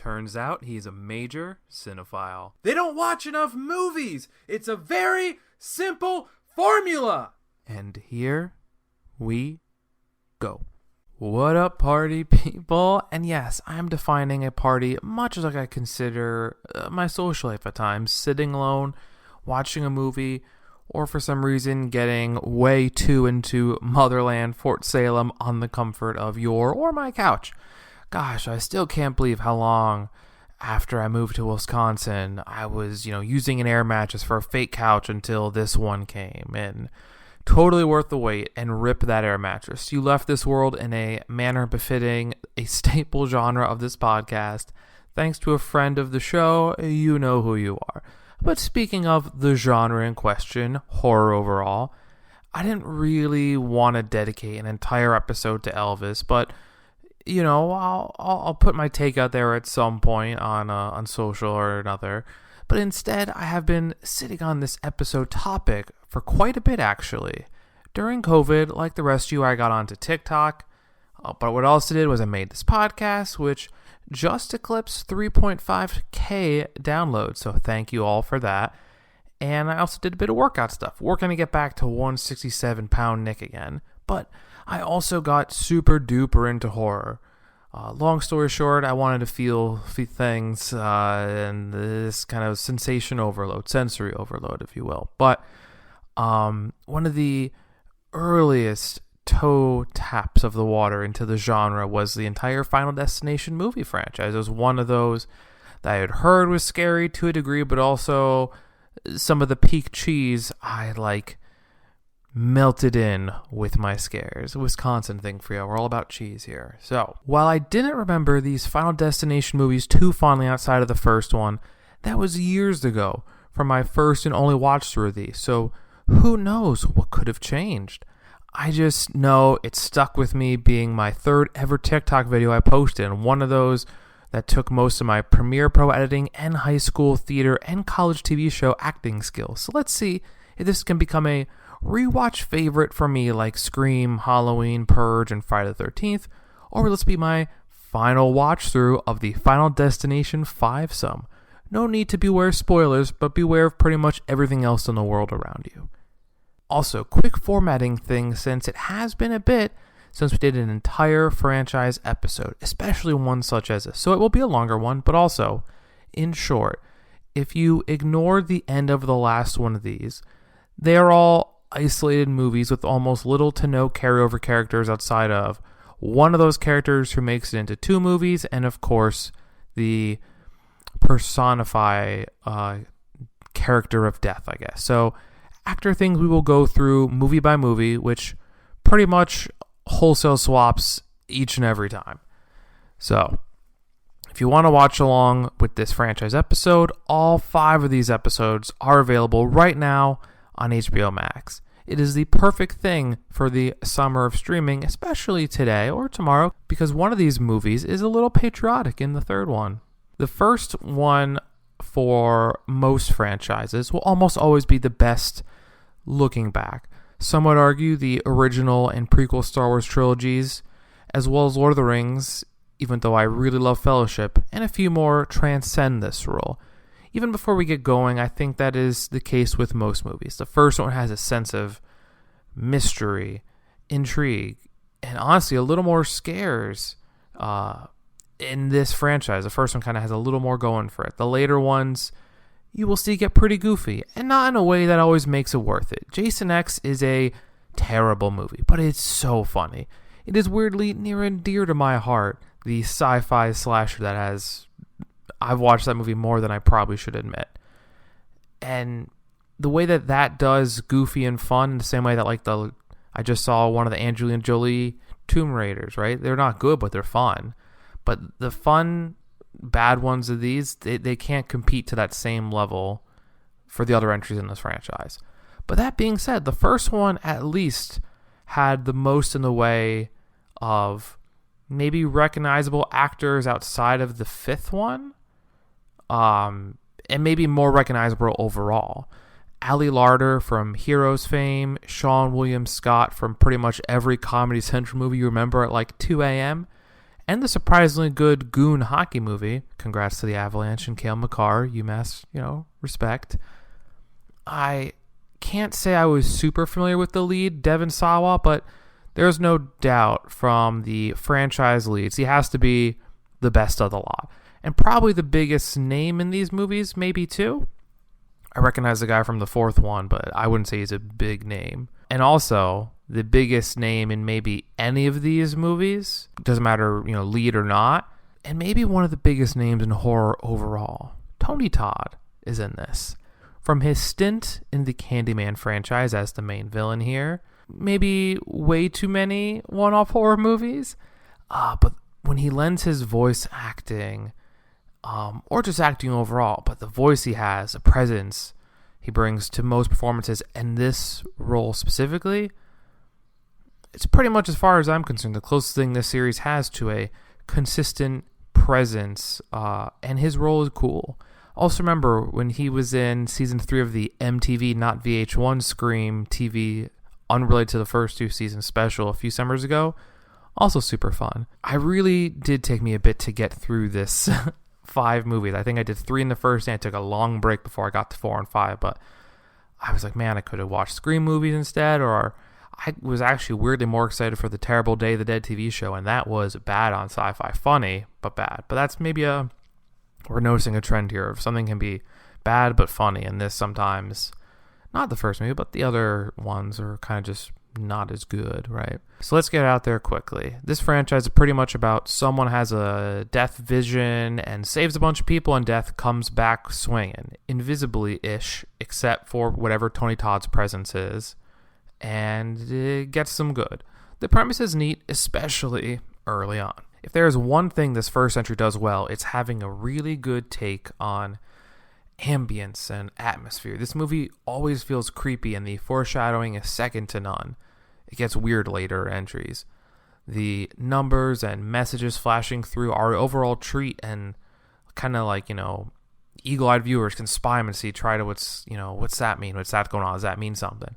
Turns out he's a major cinephile. They don't watch enough movies. It's a very simple formula. And here we go. What up, party people? And yes, I'm defining a party much like I consider my social life at times. Sitting alone, watching a movie, or for some reason getting way too into Motherland, Fort Salem on the comfort of your or my couch. Gosh, I still can't believe how long after I moved to Wisconsin I was, using an air mattress for a fake couch until this one came in. Totally worth the wait, and rip that air mattress. You left this world in a manner befitting a staple genre of this podcast. Thanks to a friend of the show, you know who you are. But speaking of the genre in question, horror overall, I didn't really want to dedicate an entire episode to Elvis, but I'll put my take out there at some point on social or another. But instead, I have been sitting on this episode topic for quite a bit, actually. During COVID, like the rest of you, I got onto TikTok. But what I also did was I made this podcast, which just eclipsed 3.5K downloads. So thank you all for that. And I also did a bit of workout stuff, working to get back to 167-pound Nick again. But I also got super duper into horror. Long story short, I wanted to feel things and this kind of sensation overload, sensory overload, if you will. But one of the earliest toe taps of the water into the genre was the entire Final Destination movie franchise. It was one of those that I had heard was scary to a degree, but also some of the peak cheese I melted in with my scares. A Wisconsin thing for you. We're all about cheese here. So, while I didn't remember these Final Destination movies too fondly outside of the first one, that was years ago from my first and only watch through of these. So, who knows what could have changed? I just know it stuck with me being my third ever TikTok video I posted, and one of those that took most of my Premiere Pro editing and high school theater and college TV show acting skills. So let's see if this can become a rewatch favorite for me like Scream, Halloween, Purge, and Friday the 13th, or let's be my final watch through of the Final Destination 5-some. No need to beware of spoilers, but beware of pretty much everything else in the world around you. Also, quick formatting thing, since it has been a bit since we did an entire franchise episode, especially one such as this. So it will be a longer one, but also, in short, if you ignore the end of the last one of these, they are all isolated movies with almost little to no carryover characters outside of one of those characters who makes it into two movies, and of course, the personify character of death, I guess. So, actor things we will go through movie by movie, which pretty much wholesale swaps each and every time. So, if you want to watch along with this franchise episode, all 5 of these episodes are available right now on HBO Max. It is the perfect thing for the summer of streaming, especially today or tomorrow, because one of these movies is a little patriotic in the third one. The first one for most franchises will almost always be the best looking back. Some would argue the original and prequel Star Wars trilogies, as well as Lord of the Rings, even though I really love Fellowship, and a few more transcend this rule. Even before we get going, I think that is the case with most movies. The first one has a sense of mystery, intrigue, and honestly a little more scares in this franchise. The first one kind of has a little more going for it. The later ones, you will see, get pretty goofy, and not in a way that always makes it worth it. Jason X is a terrible movie, but it's so funny. It is weirdly near and dear to my heart, the sci-fi slasher that has... I've watched that movie more than I probably should admit. And the way that does goofy and fun, in the same way that I just saw one of the Angelina Jolie Tomb Raiders, right? They're not good, but they're fun. But the fun, bad ones of these, they can't compete to that same level for the other entries in this franchise. But that being said, the first one at least had the most in the way of maybe recognizable actors outside of the fifth one. And maybe more recognizable overall. Ali Larter from Heroes fame, Sean William Scott from pretty much every Comedy Central movie you remember at 2 a.m., and the surprisingly good Goon hockey movie. Congrats to the Avalanche and Cale Makar, UMass, respect. I can't say I was super familiar with the lead, Devon Sawa, but there's no doubt from the franchise leads, he has to be the best of the lot. And probably the biggest name in these movies, maybe too. I recognize the guy from the fourth one, but I wouldn't say he's a big name. And also, the biggest name in maybe any of these movies, doesn't matter, lead or not, and maybe one of the biggest names in horror overall. Tony Todd is in this. From his stint in the Candyman franchise as the main villain here, maybe way too many one-off horror movies, but when he lends his voice acting, or just acting overall, but the voice he has, a presence he brings to most performances, and this role specifically, it's pretty much, as far as I'm concerned, the closest thing this series has to a consistent presence, and his role is cool. Also remember when he was in season 3 of the MTV, not VH1 Scream TV, unrelated to the first 2 seasons special a few summers ago, also super fun. I really did take me a bit to get through this 5 movies. I think I did 3 in the first, and I took a long break before I got to 4 and 5, but I was like, man, I could have watched Scream movies instead, or I was actually weirdly more excited for the Terrible Day of the Dead TV show, and that was bad on Sci-Fi. Funny, but bad. But that's maybe we're noticing a trend here of something can be bad but funny, and this sometimes, not the first movie, but the other ones are kind of just not as good, right? So let's get out there quickly. This franchise is pretty much about someone has a death vision and saves a bunch of people, and death comes back swinging, invisibly-ish, except for whatever Tony Todd's presence is, and it gets some good. The premise is neat, especially early on. If there is one thing this first entry does well, it's having a really good take on ambience and atmosphere. This movie always feels creepy, and the foreshadowing is second to none. It gets weird later entries. The numbers and messages flashing through are overall treat, and kind of like, eagle-eyed viewers can spy them and see, try to, what's that mean? What's that going on? Does that mean something?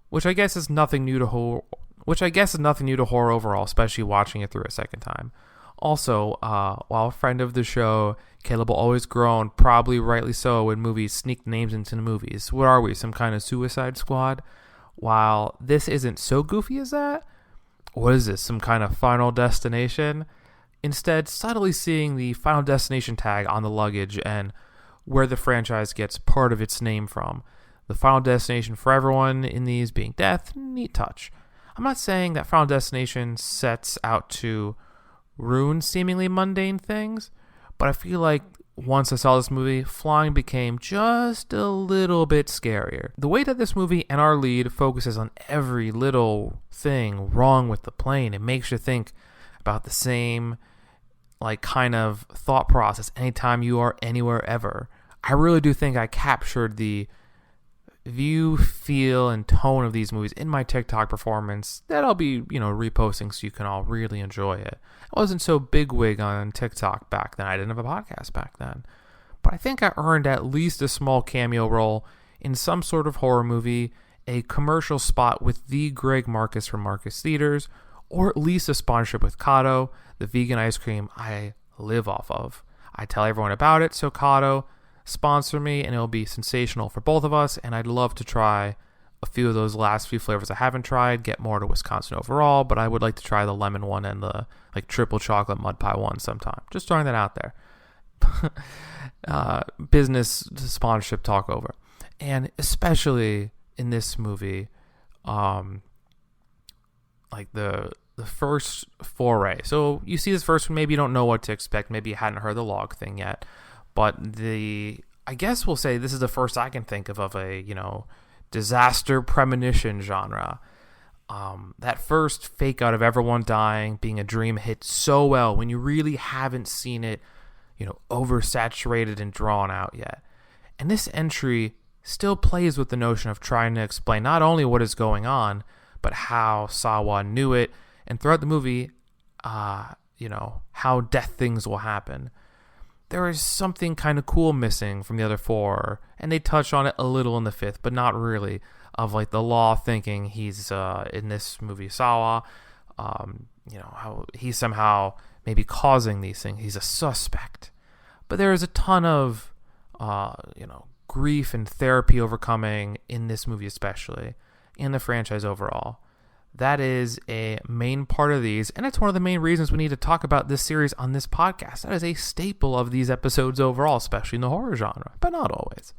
Which I guess is nothing new to horror. Overall, especially watching it through a second time. Also, while a friend of the show, Caleb will always groan, probably rightly so, when movies sneak names into the movies. What are we, some kind of Suicide Squad? While this isn't so goofy as that, what is this, some kind of Final Destination? Instead, subtly seeing the Final Destination tag on the luggage and where the franchise gets part of its name from. The Final Destination for everyone in these being death, neat touch. I'm not saying that Final Destination sets out to ruin seemingly mundane things, but I feel like once I saw this movie, flying became just a little bit scarier. The way that this movie and our lead focuses on every little thing wrong with the plane, it makes you think about the same kind of thought process anytime you are anywhere ever. I really do think I captured the view, feel, and tone of these movies in my TikTok performance that I'll be, reposting so you can all really enjoy it. I wasn't so bigwig on TikTok back then. I didn't have a podcast back then. But I think I earned at least a small cameo role in some sort of horror movie, a commercial spot with the Greg Marcus from Marcus Theaters, or at least a sponsorship with Kato, the vegan ice cream I live off of. I tell everyone about it, so Kato, sponsor me, and it'll be sensational for both of us, and I'd love to try a few of those last few flavors I haven't tried, get more to Wisconsin overall, but I would like to try the lemon one and the triple chocolate mud pie one sometime. Just throwing that out there. Business sponsorship talk over. And especially in this movie, the first foray. So you see this first one, maybe you don't know what to expect, maybe you hadn't heard the log thing yet. But I guess we'll say this is the first I can think of a, disaster premonition genre. That first fake out of everyone dying being a dream hit so well when you really haven't seen it, oversaturated and drawn out yet. And this entry still plays with the notion of trying to explain not only what is going on, but how Sawa knew it, and throughout the movie, how death things will happen. There is something kind of cool missing from the other 4, and they touch on it a little in the 5th, but not really, of the law thinking he's in this movie Sawa, how he somehow maybe causing these things. He's a suspect. But there is a ton of, grief and therapy overcoming in this movie especially, in the franchise overall. That is a main part of these, and it's one of the main reasons we need to talk about this series on this podcast. That is a staple of these episodes overall, especially in the horror genre, but not always.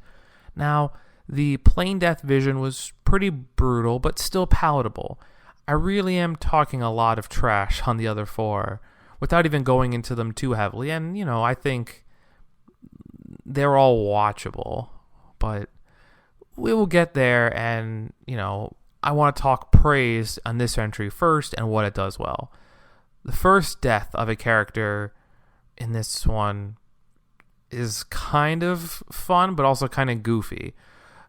Now, the plain death vision was pretty brutal, but still palatable. I really am talking a lot of trash on the other four, without even going into them too heavily, and, I think they're all watchable, but we will get there, and, I want to talk praise on this entry first and what it does well. The first death of a character in this one is kind of fun, but also kind of goofy.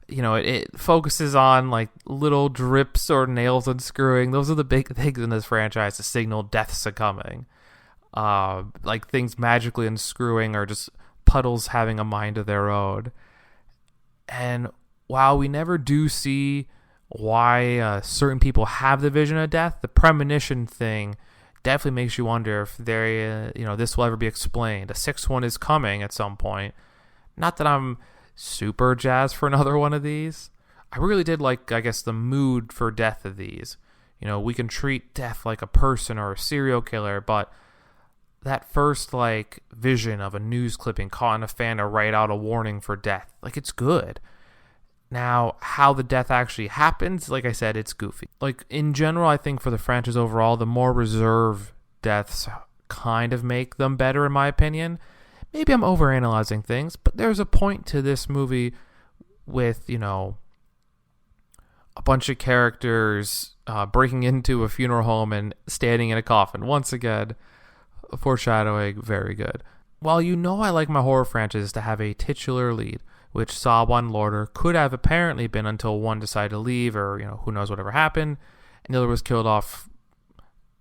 It focuses on like little drips or nails unscrewing. Those are the big things in this franchise to signal deaths are coming. Like things magically unscrewing or just puddles having a mind of their own. And while we never do see why certain people have the vision of death, the premonition thing definitely makes you wonder if this will ever be explained. A sixth one is coming at some point. Not that I'm super jazzed for another one of these. I really did like, the mood for death of these. We can treat death like a person or a serial killer, but that first vision of a news clipping caught in a fan to write out a warning for death, it's good. Now, how the death actually happens, like I said, it's goofy. In general, I think for the franchise overall, the more reserved deaths kind of make them better, in my opinion. Maybe I'm overanalyzing things, but there's a point to this movie with, a bunch of characters breaking into a funeral home and standing in a coffin. Once again, foreshadowing, very good. While I like my horror franchises to have a titular lead, which Sawa and Lauder could have apparently been until one decided to leave, or, who knows whatever happened, and the other was killed off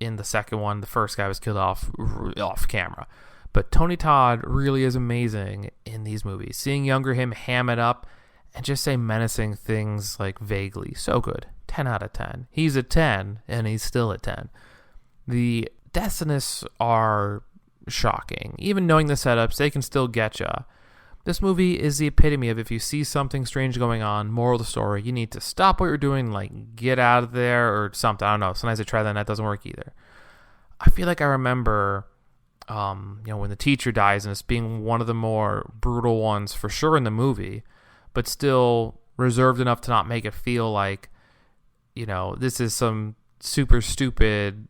in the second one. The first guy was killed off camera. But Tony Todd really is amazing in these movies. Seeing younger him ham it up and just say menacing things vaguely. So good. 10 out of 10. He's a 10, and he's still a 10. The deaths in this are shocking. Even knowing the setups, they can still get you. This movie is the epitome of if you see something strange going on, moral of the story, you need to stop what you're doing, get out of there or something. I don't know. Sometimes I try that and that doesn't work either. I feel like I remember, when the teacher dies, and it's being one of the more brutal ones for sure in the movie, but still reserved enough to not make it feel like, this is some super stupid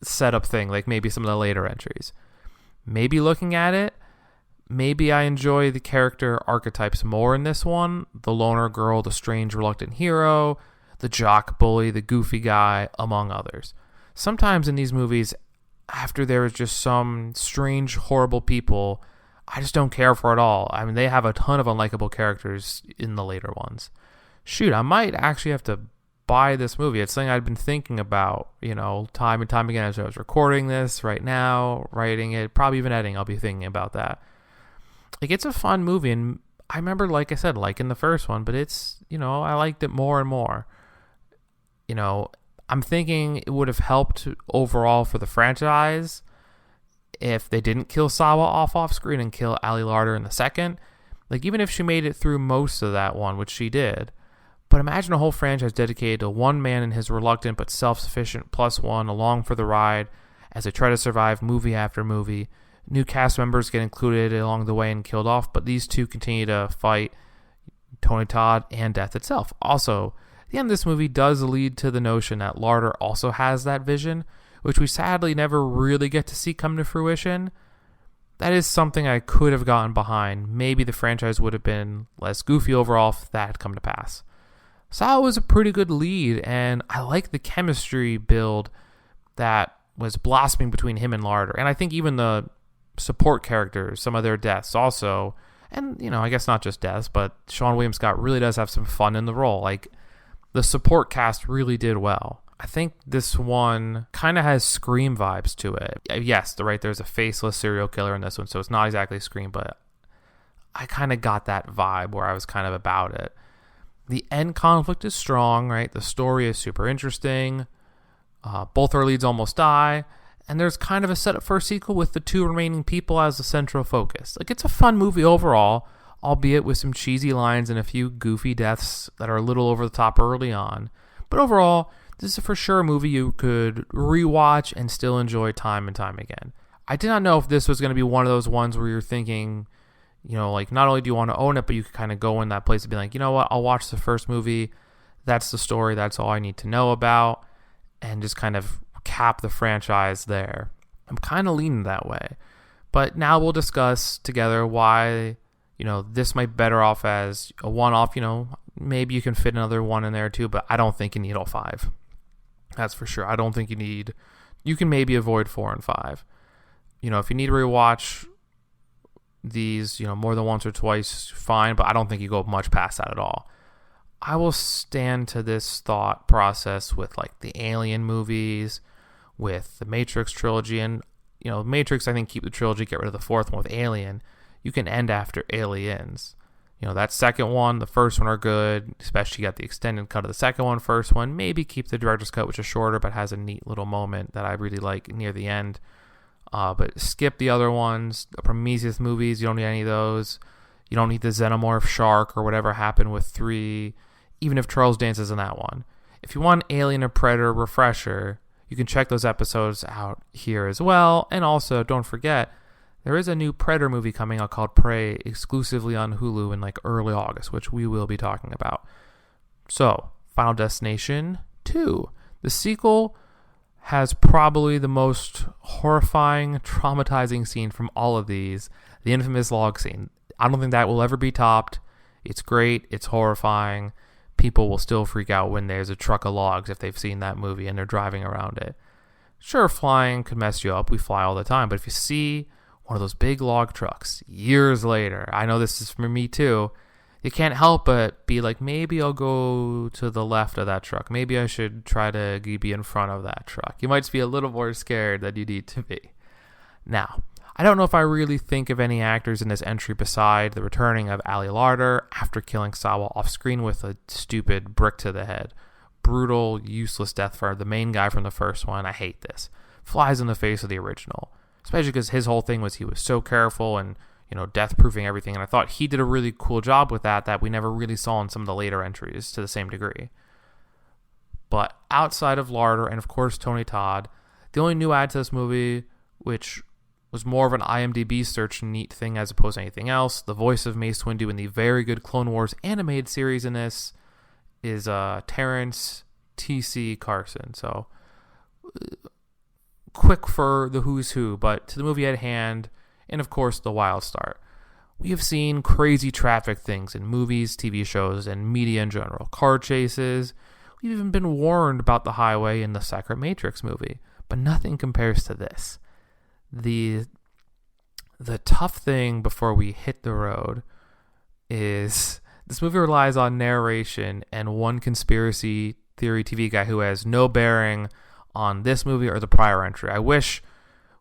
setup thing, like maybe some of the later entries. Maybe looking at it, maybe I enjoy the character archetypes more in this one. The loner girl, the strange reluctant hero, the jock bully, the goofy guy, among others. Sometimes in these movies, after there is just some strange, horrible people, I just don't care for it all. I mean, they have a ton of unlikable characters in the later ones. Shoot, I might actually have to buy this movie. It's something I've been thinking about, time and time again as I was recording this right now, writing it, probably even editing. I'll be thinking about that. It's a fun movie, and I remember, like I said, liking the first one, but it's, I liked it more and more. I'm thinking it would have helped overall for the franchise if they didn't kill Sawa off screen and kill Ali Larder in the second. Even if she made it through most of that one, which she did. But imagine a whole franchise dedicated to one man and his reluctant but self-sufficient plus one along for the ride as they try to survive movie after movie. New cast members get included along the way and killed off, but these two continue to fight Tony Todd and death itself. Also, the end of this movie does lead to the notion that Larder also has that vision, which we sadly never really get to see come to fruition. That is something I could have gotten behind. Maybe the franchise would have been less goofy overall if that had come to pass. Sawa was a pretty good lead, and I like the chemistry build that was blossoming between him and Larder. And I think even the support characters, some of their deaths also, and I guess not just deaths, but Seann William Scott really does have some fun in the role. The support cast really did well. I think this one kind of has Scream vibes to it. Yes, there's a faceless serial killer in this one, so it's not exactly Scream, but I kind of got that vibe where I was kind of about it. The end conflict is strong, right? The story is super interesting. Both our leads almost die. and there's kind of a setup for a sequel with the two remaining people as the central focus. Like, it's a fun movie overall, albeit with some cheesy lines and a few goofy deaths that are a little over the top early on. But overall, this is for sure a movie you could rewatch and still enjoy time and time again. I did not know if this was going to be one of those ones where you're thinking, like, not only do you want to own it, but you could kind of go in that place and be like, you know what, I'll watch the first movie. That's the story. That's all I need to know about. And just kind of cap the franchise there. I'm kind of leaning that way. But now we'll discuss together why, this might be better off as a one-off. Maybe you can fit another one in there too, but I don't think you need all 5. That's for sure. I don't think you can maybe avoid 4 and 5. If you need to rewatch these, more than once or twice, fine, but I don't think you go much past that at all. I will stand to this thought process with like the Alien movies, with the Matrix trilogy, and Matrix, I think, keep the trilogy, get rid of the 4th one. With Alien, you can end after Aliens. That second one, the first one are good, especially you got the extended cut of the second one, first one. Maybe keep the director's cut, which is shorter but has a neat little moment that I really like near the end. But skip the other ones. The Prometheus movies, you don't need any of those. You don't need the Xenomorph shark or whatever happened with 3, even if Charles Dance is in that one. If you want Alien or Predator refresher, you can check those episodes out here as well. And also, don't forget, there is a new Predator movie coming out called Prey, exclusively on Hulu in like early August, which we will be talking about. So, Final Destination 2. The sequel has probably the most horrifying, traumatizing scene from all of these, the infamous log scene. I don't think that will ever be topped. It's great. It's horrifying. People will still freak out when there's a truck of logs if they've seen that movie and they're driving around it. Sure, flying could mess you up. We fly all the time. But if you see one of those big log trucks years later, I know this is for me too, you can't help but be like, maybe I'll go to the left of that truck. Maybe I should try to be in front of that truck. You might just be a little more scared than you need to be. Now, I don't know if I really think of any actors in this entry beside the returning of Ali Larter after killing Sawa off screen with a stupid brick to the head. Brutal, useless death for the main guy from the first one. I hate this. Flies in the face of the original. Especially because his whole thing was he was so careful and, death-proofing everything. And I thought he did a really cool job with that we never really saw in some of the later entries to the same degree. But outside of Larter and, of course, Tony Todd, the only new add to this movie, which was more of an IMDb search neat thing as opposed to anything else, the voice of Mace Windu in the very good Clone Wars animated series in this is Terrence T.C. Carson. So, quick for the who's who, but to the movie at hand, and of course the wild start. We have seen crazy traffic things in movies, TV shows, and media in general. Car chases. We've even been warned about the highway in the second Matrix movie, but nothing compares to this. The tough thing before we hit the road is this movie relies on narration and one conspiracy theory TV guy who has no bearing on this movie or the prior entry. I wish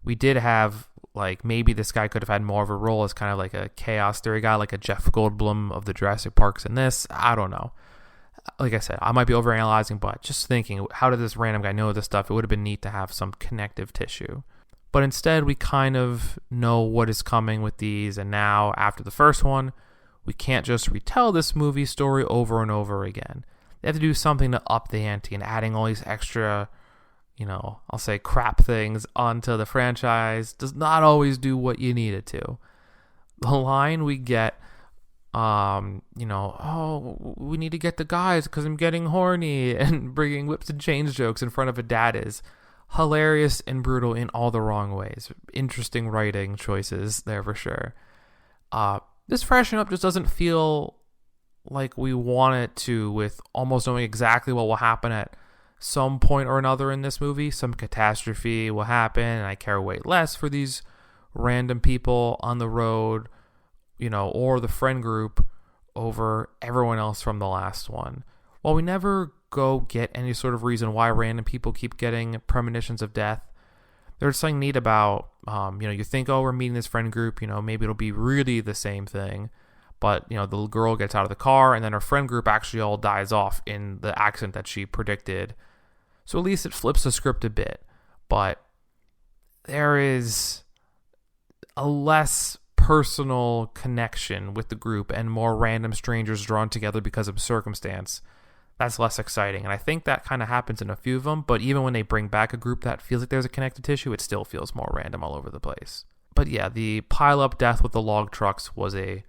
we did have, like, maybe this guy could have had more of a role as kind of like a chaos theory guy, like a Jeff Goldblum of the Jurassic Parks in this. I don't know. Like I said, I might be overanalyzing, but just thinking, how did this random guy know this stuff? It would have been neat to have some connective tissue. But instead, we kind of know what is coming with these, and now, after the first one, we can't just retell this movie story over and over again. They have to do something to up the ante, and adding all these extra, I'll say crap things onto the franchise does not always do what you need it to. The line we get, oh, we need to get the guys because I'm getting horny, and bringing whips and chains jokes in front of a dad is hilarious and brutal in all the wrong ways. Interesting writing choices there for sure. This freshen up just doesn't feel like we want it to, with almost knowing exactly what will happen at some point or another in this movie. Some catastrophe will happen, and I care way less for these random people on the road, or the friend group over everyone else from the last one. While we never go get any sort of reason why random people keep getting premonitions of death, there's something neat about, you think, oh, we're meeting this friend group, maybe it'll be really the same thing. But, the little girl gets out of the car, and then her friend group actually all dies off in the accident that she predicted. So at least it flips the script a bit. But there is a less personal connection with the group and more random strangers drawn together because of circumstance. That's less exciting. And I think that kind of happens in a few of them, but even when they bring back a group that feels like there's a connected tissue, it still feels more random all over the place. But yeah, the pile-up death with the log trucks was a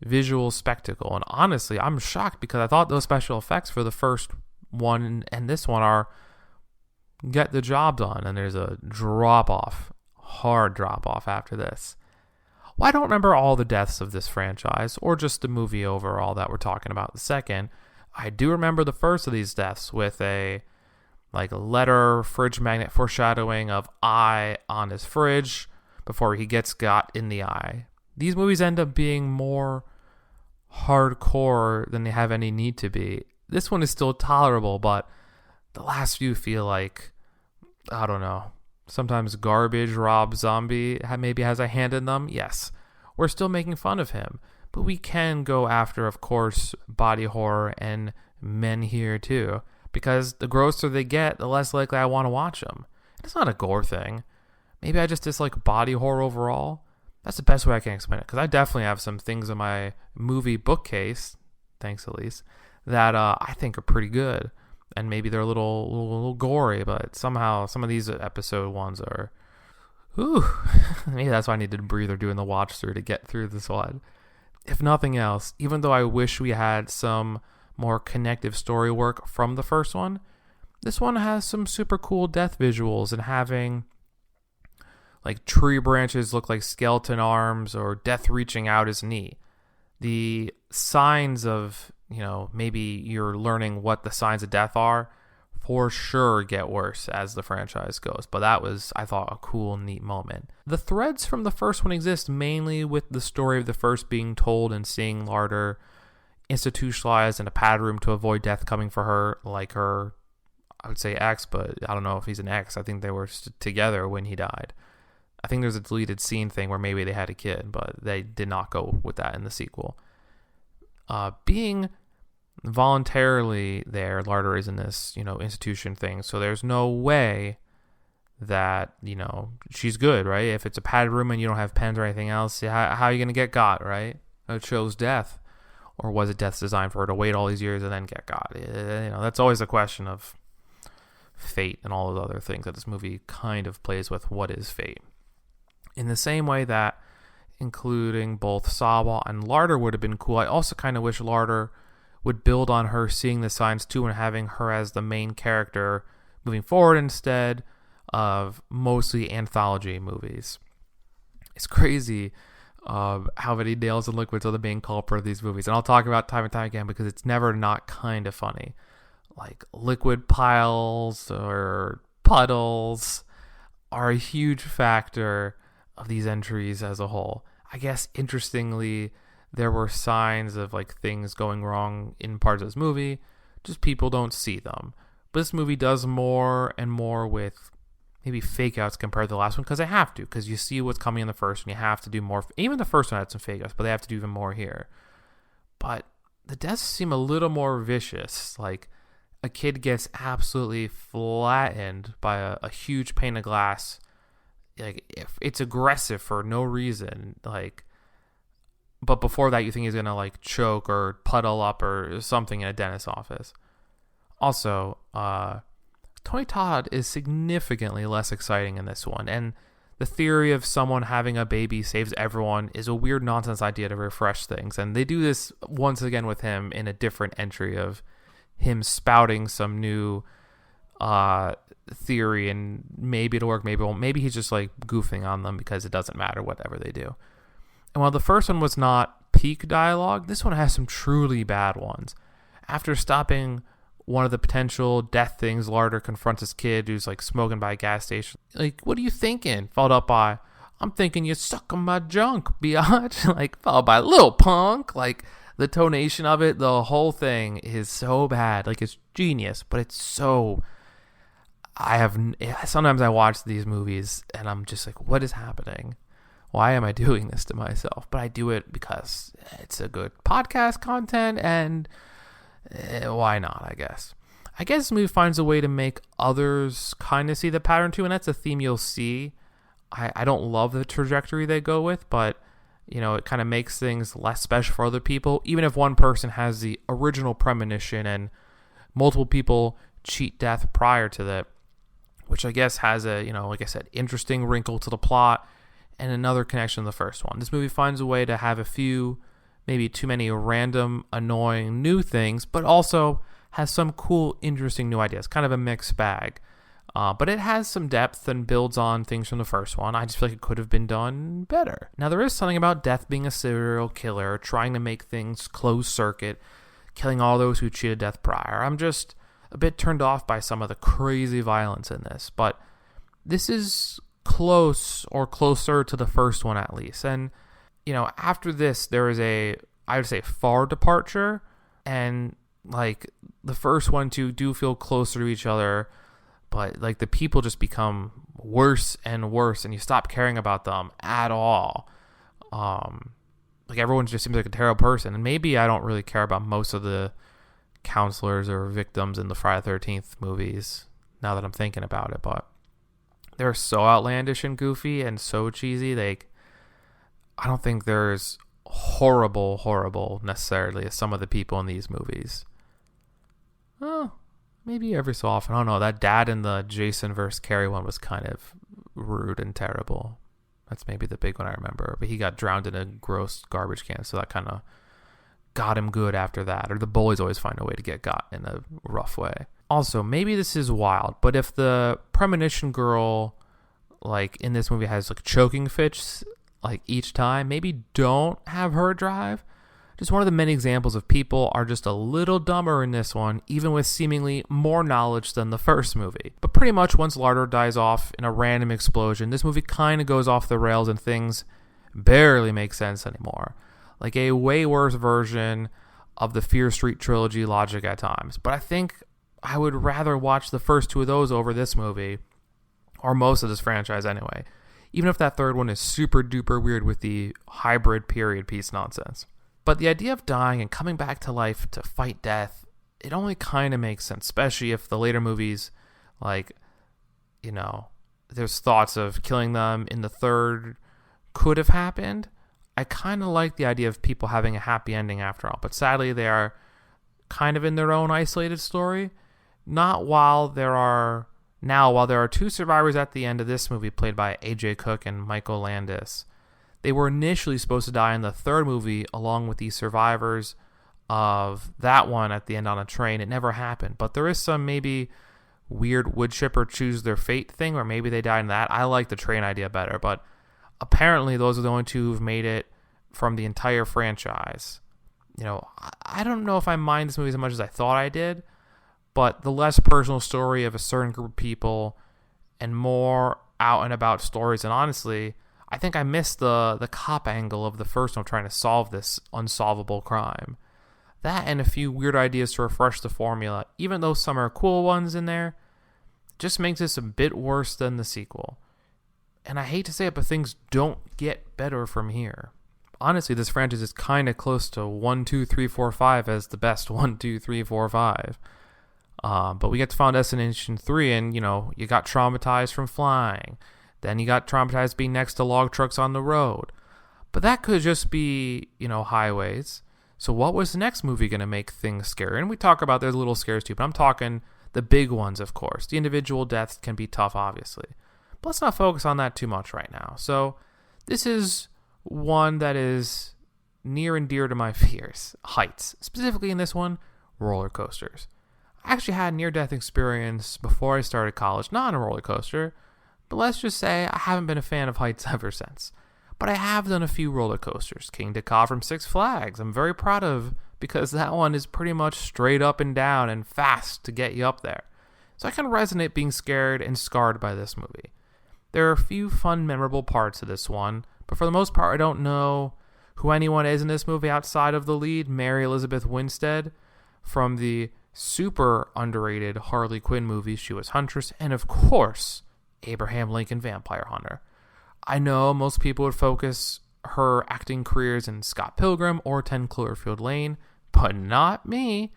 visual spectacle. And honestly, I'm shocked because I thought those special effects for the first one and this one are get the job done. And there's a drop-off, hard drop-off after this. Well, I don't remember all the deaths of this franchise or just the movie overall that we're talking about the second. I do remember the first of these deaths with a letter fridge magnet foreshadowing of eye on his fridge before he gets got in the eye. These movies end up being more hardcore than they have any need to be. This one is still tolerable, but the last few feel like, I don't know, sometimes garbage. Rob Zombie maybe has a hand in them. Yes, we're still making fun of him. But we can go after, of course, body horror and men here too. Because the grosser they get, the less likely I want to watch them. It's not a gore thing. Maybe I just dislike body horror overall. That's the best way I can explain it. Because I definitely have some things in my movie bookcase, thanks Elise, that I think are pretty good. And maybe they're a little gory, but somehow some of these episode ones are... Whew. Maybe that's why I needed a breather doing the watch through to get through this one. If nothing else, even though I wish we had some more connective story work from the first one, this one has some super cool death visuals and having like tree branches look like skeleton arms or death reaching out his knee. The signs of, maybe you're learning what the signs of death are for sure get worse as the franchise goes. But that was, I thought, a cool, neat moment. The threads from the first one exist mainly with the story of the first being told and seeing Larder institutionalized in a pad room to avoid death coming for her, like her, I would say ex, but I don't know if he's an ex. I think they were together when he died. I think there's a deleted scene thing where maybe they had a kid, but they did not go with that in the sequel. Being voluntarily there, Larder is in this, institution thing, so there's no way that, she's good, right? If it's a padded room and you don't have pens or anything else, how are you going to get got, right? It shows death. Or was it death's designed for her to wait all these years and then get got? That's always a question of fate and all those other things that this movie kind of plays with. What is fate? In the same way that including both Sawa and Larder would have been cool, I also kind of wish Larder would build on her seeing the signs too and having her as the main character moving forward instead of mostly anthology movies. It's crazy how many nails and liquids are the main culprit of these movies. And I'll talk about time and time again because it's never not kind of funny. Like liquid piles or puddles are a huge factor of these entries as a whole. I guess interestingly, there were signs of like things going wrong in parts of this movie, just people don't see them. But this movie does more and more with maybe fake outs compared to the last one because they have to, because you see what's coming in the first one. You have to do more. Even the first one had some fake outs, but they have to do even more here. But the deaths seem a little more vicious. Like a kid gets absolutely flattened by a huge pane of glass. Like if it's aggressive for no reason, like, but before that you think he's gonna like choke or puddle up or something in a dentist's office. Also, Tony Todd is significantly less exciting in this one, and the theory of someone having a baby saves everyone is a weird nonsense idea to refresh things, and they do this once again with him in a different entry of him spouting some new theory, and maybe it'll work, maybe it won't. Maybe he's just like goofing on them because it doesn't matter whatever they do. And while the first one was not peak dialogue, this one has some truly bad ones. After stopping one of the potential death things, Larder confronts his kid who's like smoking by a gas station. Like, what are you thinking? Followed up by, I'm thinking you're sucking my junk, biatch. Like, followed by, little punk. Like, the tonation of it, the whole thing is so bad. Like, it's genius, but it's so... Sometimes I watch these movies and I'm just like, what is happening? Why am I doing this to myself? But I do it because it's a good podcast content, and why not, I guess. I guess this movie finds a way to make others kind of see the pattern too, and that's a theme you'll see I don't love the trajectory they go with, but it kind of makes things less special for other people, even if one person has the original premonition and multiple people cheat death prior to that, which I guess has a, like I said, interesting wrinkle to the plot and another connection to the first one. This movie finds a way to have a few, maybe too many random, annoying new things, but also has some cool, interesting new ideas, kind of a mixed bag. But it has some depth and builds on things from the first one. I just feel like it could have been done better. Now, there is something about death being a serial killer, trying to make things closed circuit, killing all those who cheated death prior. I'm just a bit turned off by some of the crazy violence in this. But this is close or closer to the first one at least. And, after this, there is I would say, far departure. And, like, the first one, two do feel closer to each other. But, like, the people just become worse and worse, and you stop caring about them at all. Like, everyone just seems like a terrible person. And maybe I don't really care about most of the counselors or victims in the Friday the 13th movies, now that I'm thinking about it. But they're so outlandish and goofy and so cheesy. Like, I don't think they're as horrible necessarily as some of the people in these movies. Oh. Maybe every so often. I don't know. That dad in the Jason vs. Carrie one was kind of rude and terrible. That's maybe the big one I remember. But he got drowned in a gross garbage can, so that kind of got him good after that. Or the bullies always find a way to get got in a rough way. Also, maybe this is wild, but if the premonition girl, like, in this movie has, like, choking fits, like, each time, maybe don't have her drive. Just one of the many examples of people are just a little dumber in this one, even with seemingly more knowledge than the first movie. But pretty much once Lardo dies off in a random explosion, this movie kind of goes off the rails and things barely make sense anymore. Like a way worse version of the Fear Street trilogy logic at times. But I think I would rather watch the first two of those over this movie, or most of this franchise anyway, even if that third one is super duper weird with the hybrid period piece nonsense. But the idea of dying and coming back to life to fight death, it only kind of makes sense, especially if the later movies, like, there's thoughts of killing them in the third could have happened. I kind of like the idea of people having a happy ending after all, but sadly they are kind of in their own isolated story. Not while there are two survivors at the end of this movie played by AJ Cook and Michael Landis. They were initially supposed to die in the third movie along with the survivors of that one at the end on a train. It never happened. But there is some maybe weird wood chipper choose their fate thing, or maybe they died in that. I like the train idea better, but apparently those are the only two who've made it from the entire franchise. I don't know if I mind this movie as much as I thought I did, but the less personal story of a certain group of people and more out and about stories, and honestly, I think I missed the cop angle of the first one trying to solve this unsolvable crime. That and a few weird ideas to refresh the formula, even though some are cool ones in there, just makes this a bit worse than the sequel. And I hate to say it, but things don't get better from here. Honestly, this franchise is kind of close to 1, 2, 3, 4, 5 as the best 1, 2, 3, 4, 5. But we get to Final Destination 3, and, you got Traumatized from flying. Then you got Traumatized being next to log trucks on the road. But that could just be, highways. So what was the next movie going to make things scary? And we talk about there's little scares too, but I'm talking the big ones, of course. The individual deaths can be tough, obviously. But let's not focus on that too much right now. So this is one that is near and dear to my fears. Heights. Specifically in this one, roller coasters. I actually had a near-death experience before I started college. Not on a roller coaster. But let's just say I haven't been a fan of heights ever since. But I have done a few roller coasters. King Dakar from Six Flags, I'm very proud of, because that one is pretty much straight up and down and fast to get you up there. So I can resonate being scared and scarred by this movie. There are a few fun, memorable parts of this one, but for the most part I don't know who anyone is in this movie outside of the lead, Mary Elizabeth Winstead, from the super underrated Harley Quinn movies. She was Huntress, and of course, Abraham Lincoln Vampire Hunter. I know most people would focus her acting careers in Scott Pilgrim or 10 Cloverfield Lane, but not me.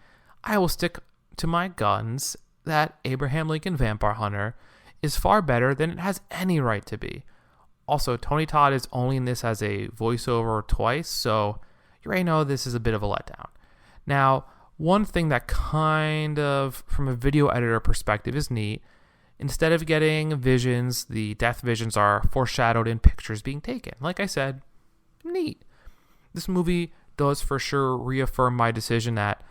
I will stick to my guns that Abraham Lincoln Vampire Hunter is far better than it has any right to be. Also, Tony Todd is only in this as a voiceover twice, so you already know this is a bit of a letdown. Now, one thing that kind of, from a video editor perspective, is neat. Instead of getting visions, the death visions are foreshadowed in pictures being taken. Like I said, neat. This movie does for sure reaffirm my decision that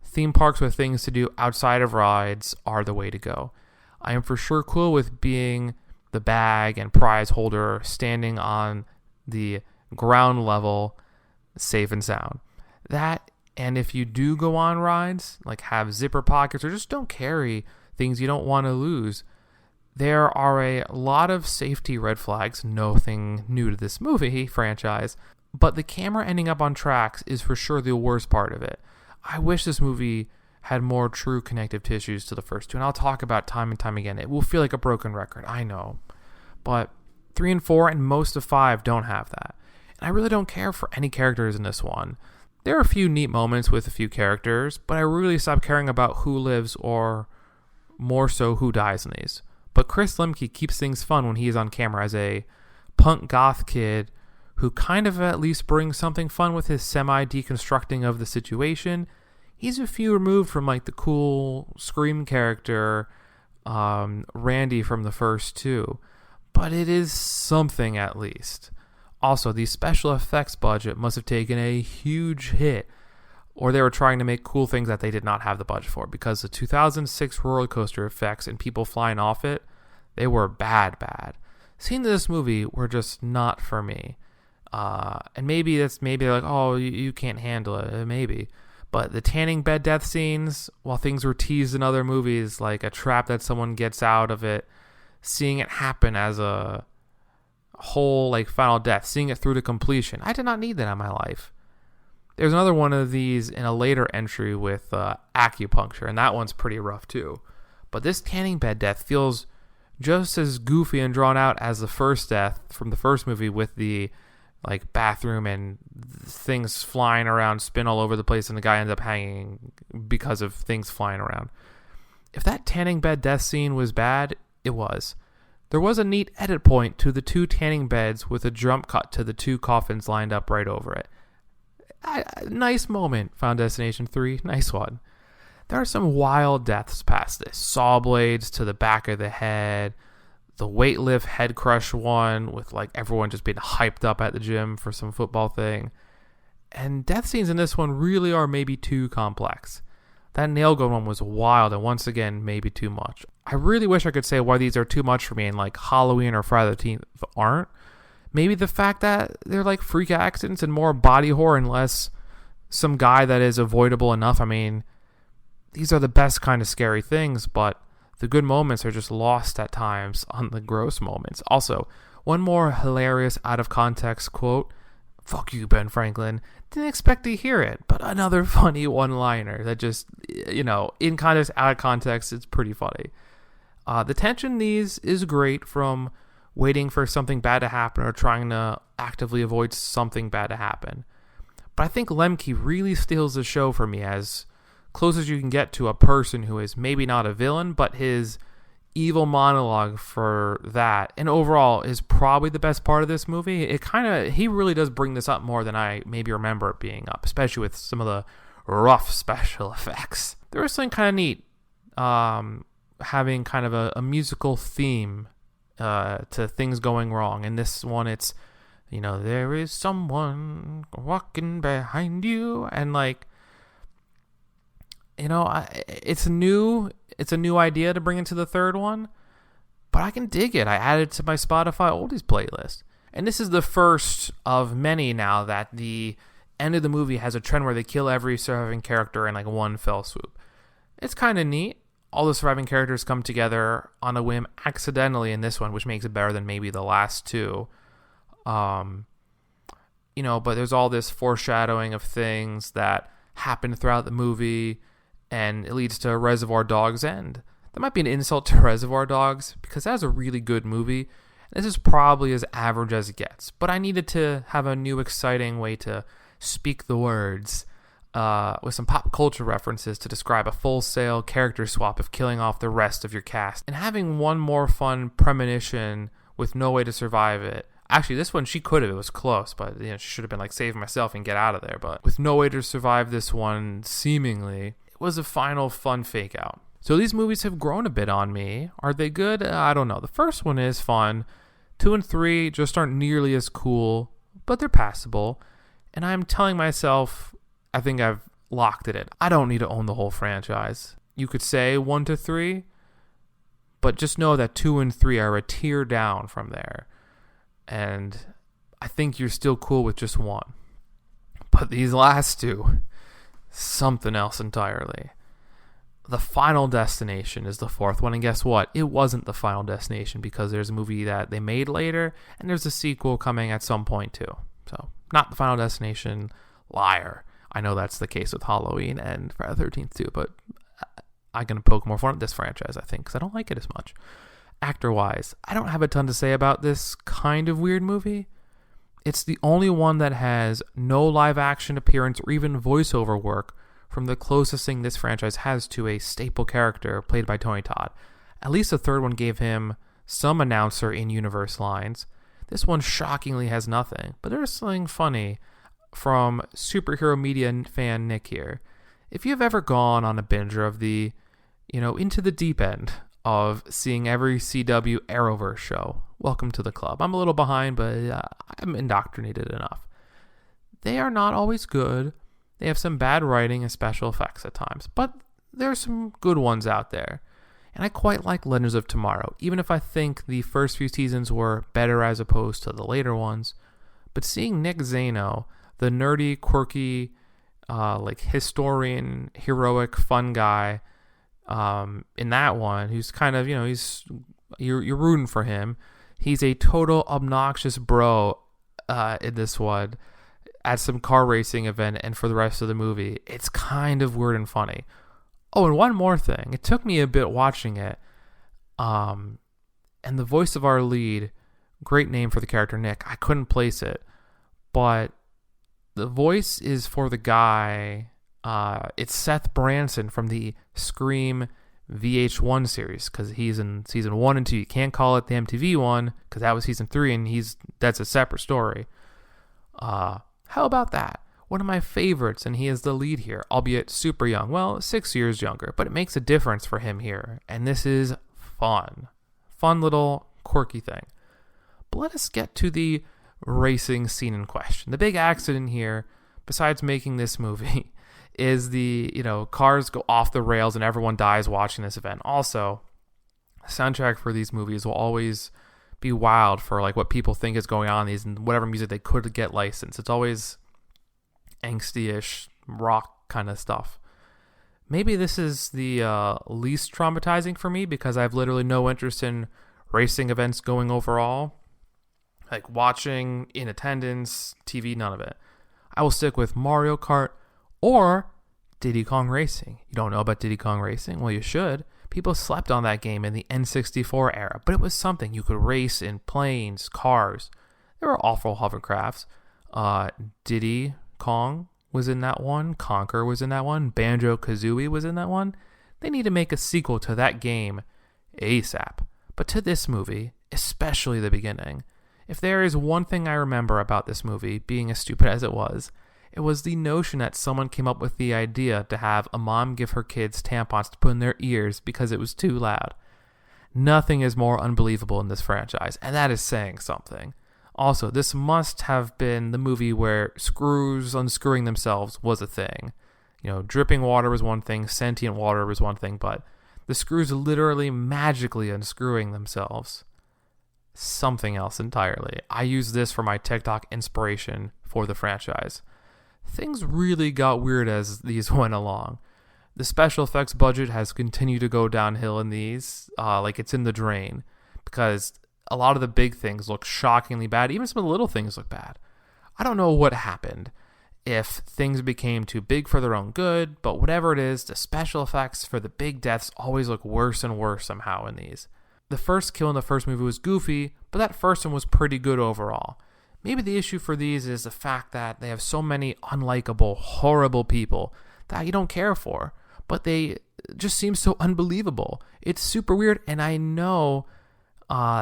theme parks with things to do outside of rides are the way to go. I am for sure cool with being the bag and prize holder standing on the ground level, safe and sound. That, and if you do go on rides, like have zipper pockets or just don't carry things you don't want to lose, there are a lot of safety red flags, nothing new to this movie franchise, but the camera ending up on tracks is for sure the worst part of it. I wish this movie had more true connective tissues to the first two, and I'll talk about time and time again. It will feel like a broken record, I know, but 3 and 4 and most of 5 don't have that. And I really don't care for any characters in this one. There are a few neat moments with a few characters, but I really stopped caring about who lives or more so who dies in these. But Chris Lemke keeps things fun when he is on camera as a punk goth kid who kind of at least brings something fun with his semi-deconstructing of the situation. He's a few removed from like the cool Scream character, Randy from the first two, but it is something at least. Also, the special effects budget must have taken a huge hit, or they were trying to make cool things that they did not have the budget for, because the 2006 roller coaster effects and people flying off it, they were bad. Scenes in this movie were just not for me. And maybe they're like, oh, you can't handle it, maybe. But the tanning bed death scenes, while things were teased in other movies, like a trap that someone gets out of it, seeing it happen as a whole like final death, seeing it through to completion, I did not need that in my life. There's another one of these in a later entry with acupuncture, and that one's pretty rough too. But this tanning bed death feels just as goofy and drawn out as the first death from the first movie, with the like bathroom and things flying around, spin all over the place, and the guy ends up hanging because of things flying around. If that tanning bed death scene was bad, it was. There was a neat edit point to the 2 tanning beds with a jump cut to the 2 coffins lined up right over it. Nice moment, Final Destination 3. Nice one. There are some wild deaths past this. Saw blades to the back of the head. The weightlift head crush one with like everyone just being hyped up at the gym for some football thing. And death scenes in this one really are maybe too complex. That nail gun one was wild, and once again, maybe too much. I really wish I could say why these are too much for me and like Halloween or Friday the 13th aren't. Maybe the fact that they're like freak accidents and more body horror and less some guy that is avoidable enough. I mean, these are the best kind of scary things, but the good moments are just lost at times on the gross moments. Also, one more hilarious out of context quote. Fuck you, Ben Franklin. Didn't expect to hear it, but another funny one-liner that just, in context, out of context, it's pretty funny. The tension in these is great, from waiting for something bad to happen or trying to actively avoid something bad to happen. But I think Lemke really steals the show for me, as close as you can get to a person who is maybe not a villain, but his evil monologue for that, and overall, is probably the best part of this movie. He really does bring this up more than I maybe remember it being up, especially with some of the rough special effects. There was something kind of neat, having kind of a musical theme to things going wrong. In this one, it's, there is someone walking behind you, and like, it's a new idea to bring into the third one, but I can dig it. I added it to my Spotify oldies playlist. And this is the first of many now that the end of the movie has a trend where they kill every surviving character in like one fell swoop. It's kind of neat. All the surviving characters come together on a whim accidentally in this one, which makes it better than maybe the last two. But there's all this foreshadowing of things that happen throughout the movie, and it leads to Reservoir Dogs' end. That might be an insult to Reservoir Dogs, because that's a really good movie. This is probably as average as it gets, but I needed to have a new exciting way to speak the words with some pop culture references to describe a full-sale character swap of killing off the rest of your cast, and having one more fun premonition with no way to survive it. Actually, this one she could have. It was close, but she should have been like, save myself and get out of there. But with no way to survive this one, seemingly, it was a final fun fake out. So these movies have grown a bit on me. Are they good? I don't know. The first one is fun. 2 and 3 just aren't nearly as cool, but they're passable. And I'm telling myself, I think I've locked it in. I don't need to own the whole franchise. You could say 1 to 3, but just know that 2 and 3 are a tier down from there. And I think you're still cool with just 1. But these last 2, something else entirely. The Final Destination is the 4th one, and guess what? It wasn't the Final Destination because there's a movie that they made later, and there's a sequel coming at some point too. So, not the Final Destination, liar. I know that's the case with Halloween and Friday the 13th too, but I'm going to poke more fun at this franchise, I think, because I don't like it as much. Actor-wise, I don't have a ton to say about this kind of weird movie. It's the only one that has no live-action appearance or even voiceover work from the closest thing this franchise has to a staple character played by Tony Todd. At least the third one gave him some announcer in-universe lines. This one shockingly has nothing, but there's something funny from superhero media fan Nick here. If you've ever gone on a binger of the, into the deep end of seeing every CW Arrowverse show, welcome to the club. I'm a little behind, but I'm indoctrinated enough. They are not always good. They have some bad writing and special effects at times, but there's some good ones out there. And I quite like Legends of Tomorrow, even if I think the first few seasons were better as opposed to the later ones. But seeing Nick Zano, the nerdy, quirky, historian, heroic, fun guy, in that one, who's kind of, you're rooting for him. He's a total obnoxious bro in this one at some car racing event and for the rest of the movie. It's kind of weird and funny. Oh, and one more thing. It took me a bit watching it. And the voice of our lead, great name for the character Nick. I couldn't place it. But the voice is for the guy. It's Seth Branson from the Scream VH1 series, because he's in season 1 and 2. You can't call it the MTV one because that was season 3, and that's a separate story. How about that? One of my favorites, and he is the lead here, albeit super young. Well, 6 years younger, but it makes a difference for him here. And this is fun. Fun little quirky thing. But let us get to the racing scene in question. The big accident here, besides making this movie, is the, cars go off the rails and everyone dies watching this event. Also, the soundtrack for these movies will always be wild for like what people think is going on in these and whatever music they could get licensed. It's always angsty-ish rock kind of stuff. Maybe this is the least traumatizing for me because I have literally no interest in racing events going overall. Like watching, in attendance, TV, none of it. I will stick with Mario Kart or Diddy Kong Racing. You don't know about Diddy Kong Racing? Well, you should. People slept on that game in the N64 era, but it was something. You could race in planes, cars. There were awful hovercrafts. Diddy Kong was in that one. Conker was in that one. Banjo-Kazooie was in that one. They need to make a sequel to that game ASAP. But to this movie, especially the beginning, if there is one thing I remember about this movie, being as stupid as it was the notion that someone came up with the idea to have a mom give her kids tampons to put in their ears because it was too loud. Nothing is more unbelievable in this franchise, and that is saying something. Also, this must have been the movie where screws unscrewing themselves was a thing. Dripping water was one thing, sentient water was one thing, but the screws literally magically unscrewing themselves, something else entirely. I use this for my TikTok inspiration for the franchise. Things really got weird as these went along. The special effects budget has continued to go downhill in these, like it's in the drain, because a lot of the big things look shockingly bad. Even some of the little things look bad. I don't know what happened, if things became too big for their own good, but whatever it is, the special effects for the big deaths always look worse and worse somehow in these. The first kill in the first movie was goofy, but that first one was pretty good overall. Maybe the issue for these is the fact that they have so many unlikable, horrible people that you don't care for, but they just seem so unbelievable. It's super weird, and I know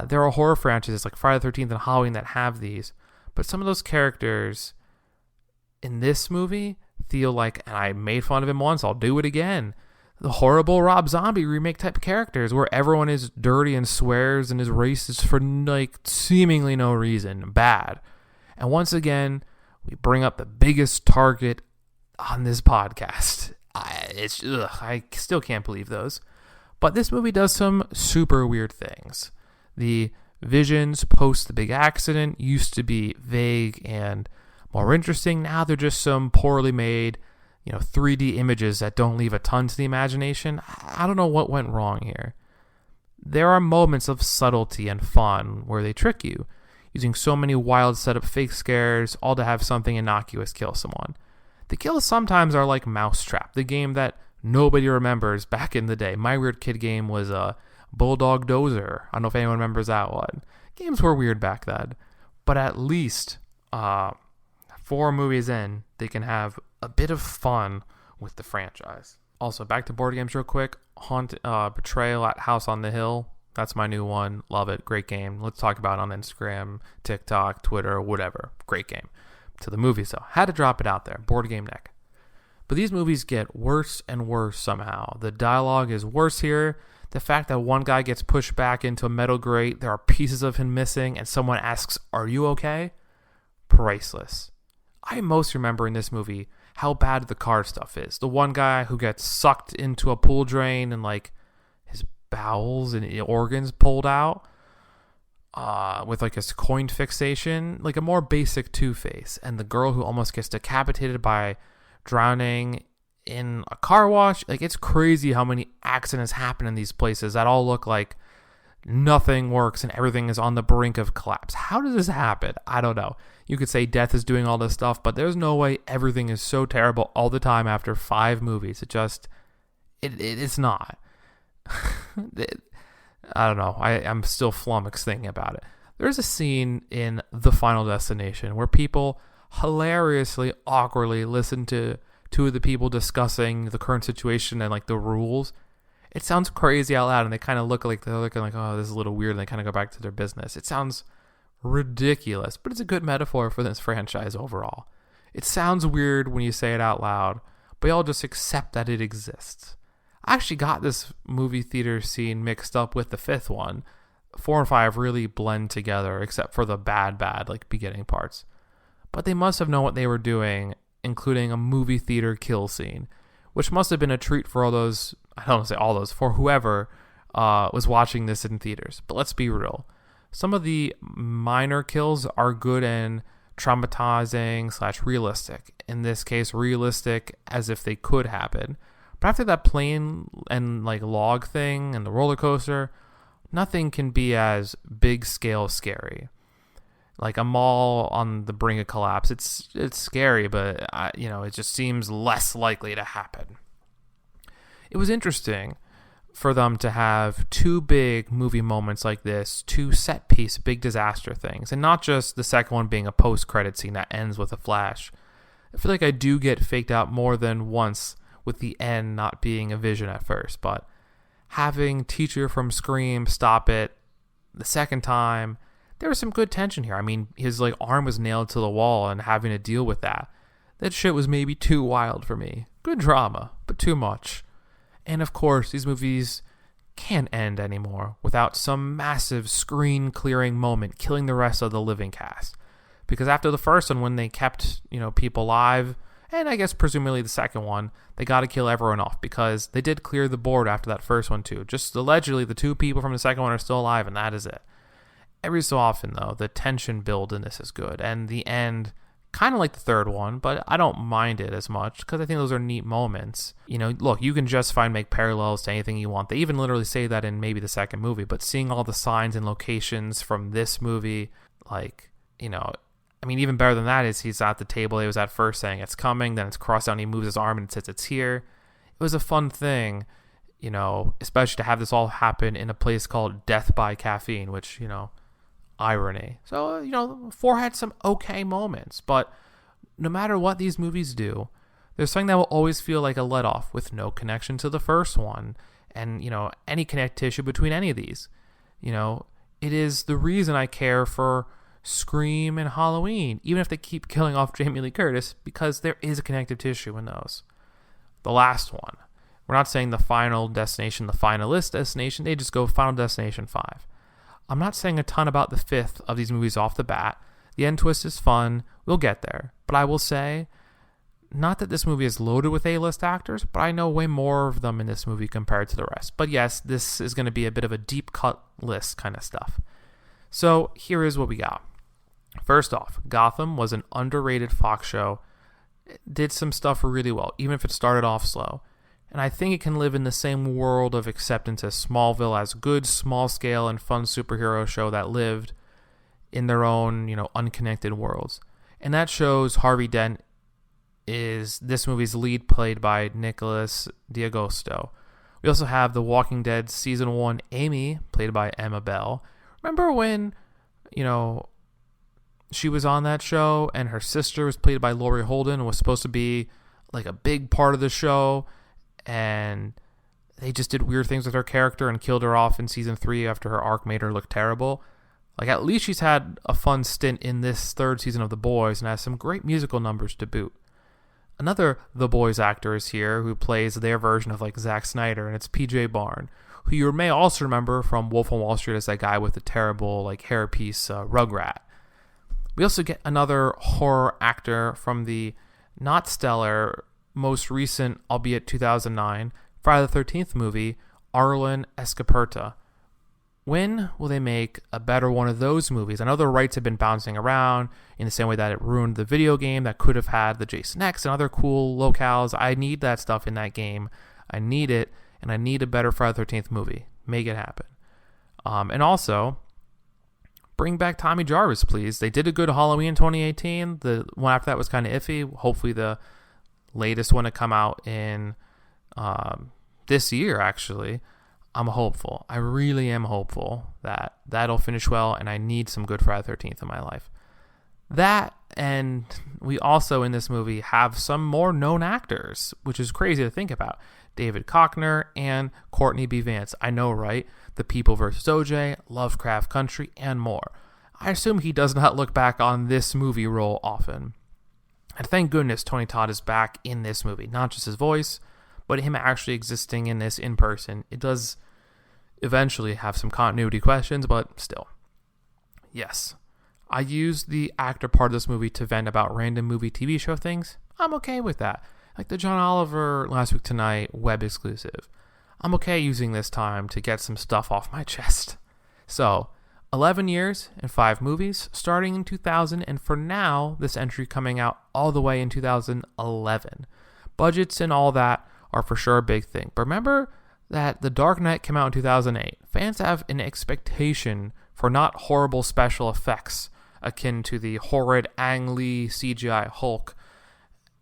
There are horror franchises like Friday the 13th and Halloween that have these, but some of those characters in this movie feel like, and I made fun of him once, I'll do it again, the horrible Rob Zombie remake type characters where everyone is dirty and swears and is racist for like seemingly no reason. Bad. And once again, we bring up the biggest target on this podcast. I still can't believe those. But this movie does some super weird things. The visions post the big accident used to be vague and more interesting. Now they're just some poorly made, 3D images that don't leave a ton to the imagination. I don't know what went wrong here. There are moments of subtlety and fun where they trick you, using so many wild setup fake scares, all to have something innocuous kill someone. The kills sometimes are like Mousetrap, the game that nobody remembers back in the day. My weird kid game was Bulldog Dozer. I don't know if anyone remembers that one. Games were weird back then. But at least 4 movies in, they can have a bit of fun with the franchise. Also, back to board games real quick. Betrayal at House on the Hill. That's my new one. Love it. Great game. Let's talk about it on Instagram, TikTok, Twitter, whatever. Great game. To the movies, though. Had to drop it out there. Board game Nack. But these movies get worse and worse somehow. The dialogue is worse here. The fact that one guy gets pushed back into a metal grate, there are pieces of him missing, and someone asks, "Are you okay?" Priceless. I most remember in this movie how bad the car stuff is. The one guy who gets sucked into a pool drain and like his bowels and organs pulled out with like his coin fixation, like a more basic Two-Face. And the girl who almost gets decapitated by drowning in a car wash. Like, it's crazy how many accidents happen in these places that all look like nothing works and everything is on the brink of collapse. How does this happen? I don't know. You could say death is doing all this stuff, but there's no way everything is so terrible all the time after 5 movies. It's not. I don't know. I'm still flummoxed thinking about it. There's a scene in The Final Destination where people hilariously, awkwardly listen to 2 of the people discussing the current situation and like the rules. It sounds crazy out loud, and they kind of look like they're looking like, oh, this is a little weird, and they kind of go back to their business. It sounds ridiculous, but it's a good metaphor for this franchise overall. It sounds weird when you say it out loud, but y'all just accept that it exists. I actually got this movie theater scene mixed up with the 5th one. 4 and 5 really blend together, except for the bad, like beginning parts. But they must have known what they were doing, including a movie theater kill scene, which must have been a treat for all those, I don't want to say all those, for whoever was watching this in theaters. But let's be real. Some of the minor kills are good and traumatizing / realistic. In this case, realistic as if they could happen. But after that plane and like log thing and the roller coaster, nothing can be as big scale scary. Like a mall on the brink of collapse, it's scary, but it just seems less likely to happen. It was interesting for them to have 2 big movie moments like this, 2 set piece big disaster things, and not just the second one being a post-credit scene that ends with a flash. I feel like I do get faked out more than once with the end not being a vision at first, but having teacher from Scream stop it the second time, there was some good tension here. I mean, his like arm was nailed to the wall and having to deal with that shit was maybe too wild for me. Good drama, but too much. And of course, these movies can't end anymore without some massive screen-clearing moment killing the rest of the living cast. Because after the first one, when they kept, people alive, and I guess presumably the second one, they got to kill everyone off because they did clear the board after that first one too. Just allegedly, the 2 people from the second one are still alive, and that is it. Every so often, though, the tension build in this is good, and the end, kind of like the third one, but I don't mind it as much because I think those are neat moments. Look, you can just make parallels to anything you want. They even literally say that in maybe the second movie, but seeing all the signs and locations from this movie, even better than that is he's at the table he was at first saying it's coming, then it's crossed out and he moves his arm and it says it's here. It was a fun thing, especially to have this all happen in a place called Death by Caffeine, which, irony. So, 4 had some okay moments, but no matter what these movies do, there's something that will always feel like a let-off with no connection to the first one and, any connect tissue between any of these. it is the reason I care for Scream and Halloween, even if they keep killing off Jamie Lee Curtis, because there is a connective tissue in those. The last one. We're not saying the final destination, the finalist destination. They just go Final Destination 5. I'm not saying a ton about the fifth of these movies off the bat. The end twist is fun. We'll get there. But I will say, not that this movie is loaded with A-list actors, but I know way more of them in this movie compared to the rest. But yes, this is going to be a bit of a deep cut list kind of stuff. So here is what we got. First off, Gotham was an underrated Fox show. It did some stuff really well, even if it started off slow. And I think it can live in the same world of acceptance as Smallville, as a good, small-scale, and fun superhero show that lived in their own, unconnected worlds. And that shows Harvey Dent is this movie's lead, played by Nicholas D'Agosto. We also have The Walking Dead Season 1 Amy, played by Emma Bell. Remember when, she was on that show and her sister was played by Laurie Holden and was supposed to be like a big part of the show, and they just did weird things with her character and killed her off in season 3 after her arc made her look terrible. Like, at least she's had a fun stint in this third season of The Boys and has some great musical numbers to boot. Another The Boys actor is here who plays their version of like Zack Snyder, and it's PJ Barn, who you may also remember from Wolf on Wall Street as that guy with the terrible like hairpiece Rugrat. We also get another horror actor from the not stellar, most recent, albeit 2009, Friday the 13th movie, Arlen Escoperta. When will they make a better one of those movies? I know the rights have been bouncing around in the same way that it ruined the video game that could have had the Jason X and other cool locales. I need that stuff in that game. I need it, and I need a better Friday the 13th movie. Make it happen. And also, bring back Tommy Jarvis, please. They did a good Halloween in 2018. The one after that was kind of iffy. Hopefully the latest one to come out in this year, actually. I'm hopeful. I really am hopeful that that'll finish well, and I need some good Friday the 13th in my life. That, and we also in this movie have some more known actors, which is crazy to think about. David Koechner and Courtney B. Vance. I know, right? The People vs. OJ, Lovecraft Country, and more. I assume he does not look back on this movie role often. And thank goodness Tony Todd is back in this movie. Not just his voice, but him actually existing in this in person. It does eventually have some continuity questions, but still. Yes, I used the actor part of this movie to vent about random movie TV show things. I'm okay with that. Like the John Oliver Last Week Tonight web exclusive. I'm okay using this time to get some stuff off my chest. So, 11 years and 5 movies, starting in 2000, and for now, this entry coming out all the way in 2011. Budgets and all that are for sure a big thing. But remember that The Dark Knight came out in 2008. Fans have an expectation for not horrible special effects akin to the horrid Ang Lee CGI Hulk,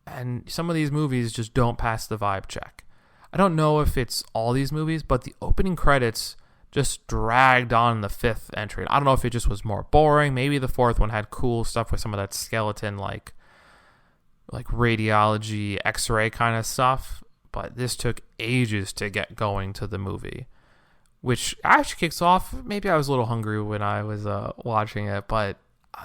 and some of these movies just don't pass the vibe check. I don't know if it's all these movies, but the opening credits just dragged on the 5th entry. I don't know if it just was more boring. Maybe the 4th one had cool stuff with some of that skeleton like radiology, X-ray kind of stuff. But this took ages to get going to the movie, which actually kicks off. Maybe I was a little hungry when I was watching it, but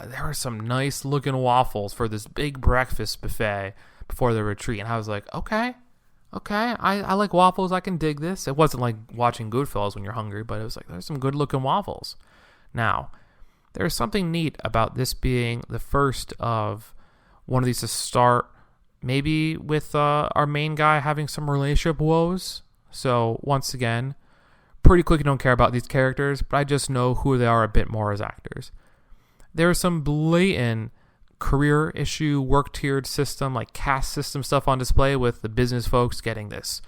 there were some nice looking waffles for this big breakfast buffet before the retreat. And I was like, okay, I like waffles. I can dig this. It wasn't like watching Goodfellas when you're hungry, but it was like, there's some good looking waffles. Now, there's something neat about this being the first of one of these to start maybe with our main guy having some relationship woes. So once again, pretty quick, you don't care about these characters, but I just know who they are a bit more as actors. There is some blatant career issue, work tiered system, like caste system stuff on display with the business folks getting this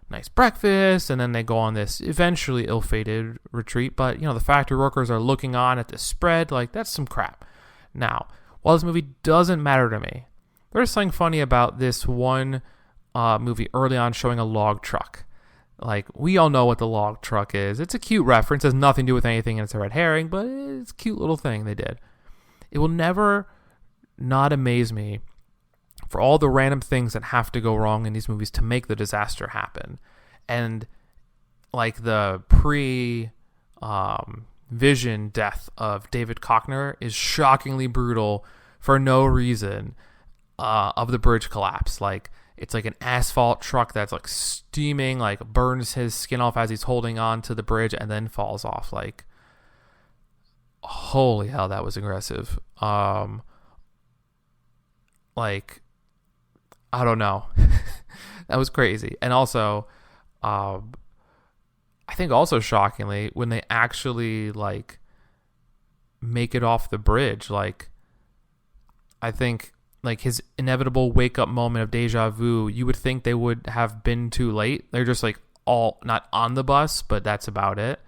nice breakfast, and then they go on this eventually ill-fated retreat. But, the factory workers are looking on at the spread. Like, that's some crap. Now, while this movie doesn't matter to me, there's something funny about this one movie early on showing a log truck. Like, we all know what the log truck is. It's a cute reference. It has nothing to do with anything, and it's a red herring, but it's a cute little thing they did. It will never not amaze me for all the random things that have to go wrong in these movies to make the disaster happen. And, like, the vision death of David Koechner is shockingly brutal for no reason. Of the bridge collapse, like it's like an asphalt truck that's like steaming, like burns his skin off as he's holding on to the bridge and then falls off. Like, holy hell, that was aggressive. Like, I don't know. That was crazy. And also, I think also shockingly, when they actually like make it off the bridge, like, I think like his inevitable wake up moment of deja vu, you would think they would have been too late. They're just like all not on the bus, but that's about it.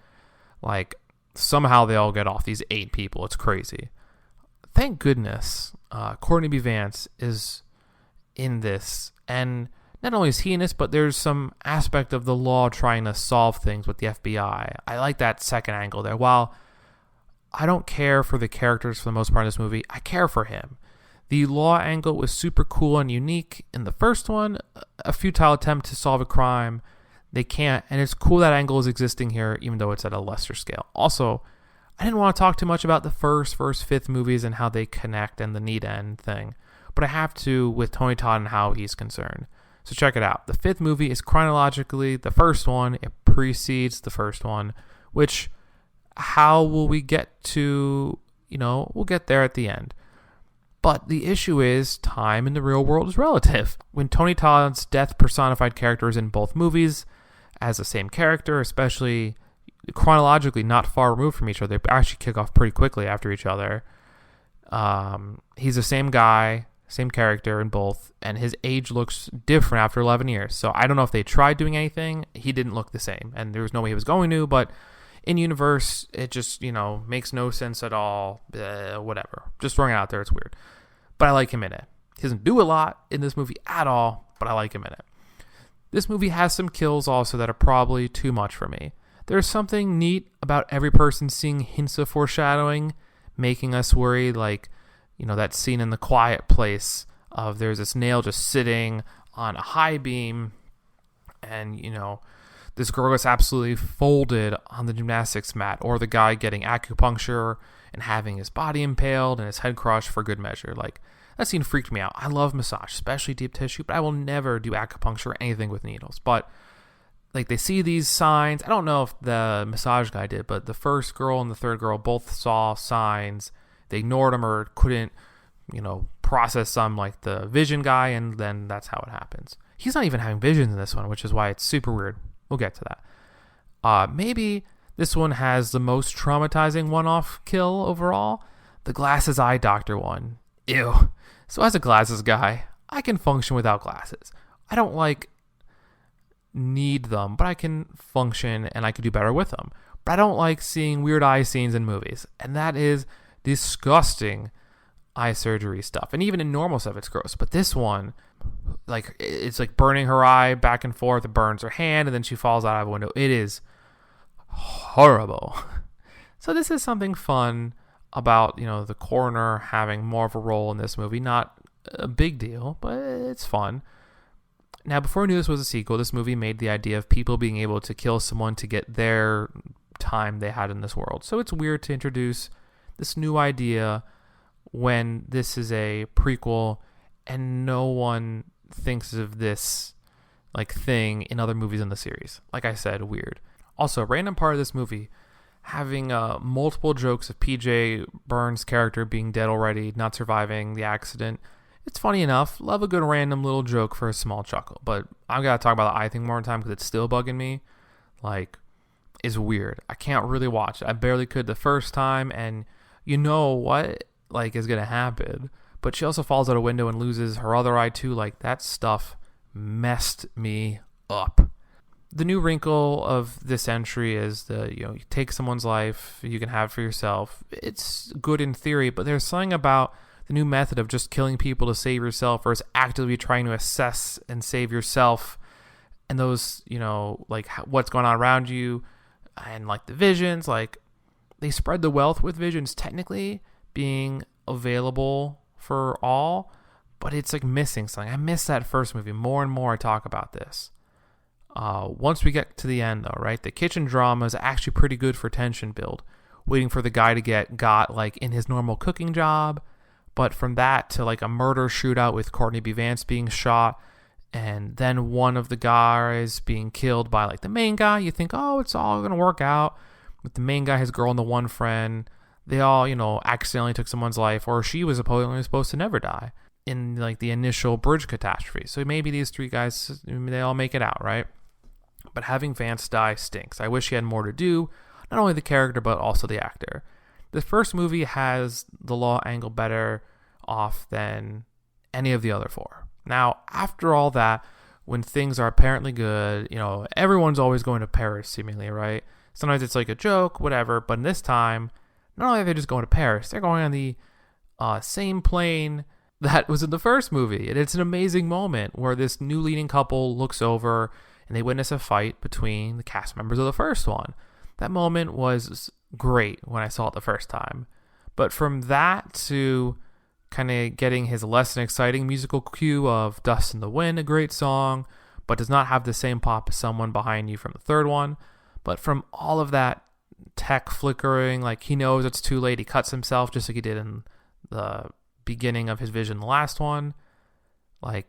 Like somehow they all get off, these 8 people. It's crazy. Thank goodness Courtney B. Vance is in this. And not only is he in this, but there's some aspect of the law trying to solve things with the FBI. I like that second angle there. While I don't care for the characters for the most part in this movie, I care for him. The law angle was super cool and unique in the first one. A futile attempt to solve a crime. They can't. And it's cool that angle is existing here, even though it's at a lesser scale. Also, I didn't want to talk too much about the first, fifth movies and how they connect and the need-end thing. But I have to with Tony Todd and how he's concerned. So check it out. The fifth movie is chronologically the first one. It precedes the first one. Which, how will we get to, we'll get there at the end. But the issue is time in the real world is relative. When Tony Todd's death personified character is in both movies as the same character, especially chronologically not far removed from each other, they actually kick off pretty quickly after each other. He's the same guy, same character in both, and his age looks different after 11 years. So I don't know if they tried doing anything. He didn't look the same, and there was no way he was going to, but in universe, it just, makes no sense at all. Whatever. Just throwing it out there, it's weird. But I like him in it. He doesn't do a lot in this movie at all, but I like him in it. This movie has some kills also that are probably too much for me. There's something neat about every person seeing hints of foreshadowing, making us worry, like, that scene in The Quiet Place of there's this nail just sitting on a high beam, and, this girl is absolutely folded on the gymnastics mat, or the guy getting acupuncture and having his body impaled and his head crushed for good measure. Like, that scene freaked me out. I love massage, especially deep tissue, but I will never do acupuncture or anything with needles. But, like, they see these signs. I don't know if the massage guy did, but the first girl and the third girl both saw signs. They ignored them or couldn't, process some, like the vision guy, and then that's how it happens. He's not even having visions in this one, which is why it's super weird. We'll get to that. Maybe this one has the most traumatizing one-off kill overall. The glasses eye doctor one. Ew. So as a glasses guy, I can function without glasses. I don't need them, but I can function and I can do better with them. But I don't like seeing weird eye scenes in movies. And that is disgusting eye surgery stuff. And even in normal stuff, it's gross. But this one, like, it's like burning her eye back and forth. It burns her hand and then she falls out of a window. It is horrible. So this is something fun about, the coroner having more of a role in this movie. Not a big deal, but it's fun. Now, before I knew this was a sequel, this movie made the idea of people being able to kill someone to get their time they had in this world. So it's weird to introduce this new idea when this is a prequel and no one thinks of this thing in other movies in the series. Like I said, weird. Also, a random part of this movie having multiple jokes of PJ Burns' character being dead already, not surviving the accident. It's funny enough. Love a good random little joke for a small chuckle. But I've got to talk about the eye thing more time because it's still bugging me. It's weird. I can't really watch it. I barely could the first time, and you know what is going to happen. But she also falls out a window and loses her other eye too. That stuff messed me up. The new wrinkle of this entry is you take someone's life, you can have it for yourself. It's good in theory, but there's something about the new method of just killing people to save yourself versus actively trying to assess and save yourself, and those, what's going on around you, and the visions, they spread the wealth with visions technically being available for all, but it's missing something. I miss that first movie. More and more I talk about this. Once we get to the end though, right? The kitchen drama is actually pretty good for tension build. waiting for the guy to get got like in his normal cooking job. But from that to like a murder shootout with Courtney B. Vance being shot, and then one of the guys being killed by like the main guy, you think, oh, it's all going to work out. With the main guy, his girl, and the one friend, they all, accidentally took someone's life, or she was supposed to never die in like the initial bridge catastrophe. So maybe these three guys, they all make it out, right? But having Vance die stinks. I wish he had more to do, not only the character, but also the actor. The first movie has the law angle better off than any of the other four. Now, after all that, when things are apparently good, everyone's always going to Paris, seemingly, right? Sometimes it's like a joke, whatever, but in this time, not only are they just going to Paris, they're going on the same plane that was in the first movie. And it's an amazing moment where this new leading couple looks over and they witness a fight between the cast members of the first one. That moment was great when I saw it the first time. But from that to kind of getting his less than exciting musical cue of Dust in the Wind, a great song, but does not have the same pop as Someone Behind You from the third one. But from all of that tech flickering, like he knows it's too late, he cuts himself just like he did in the beginning of his vision, the last one. And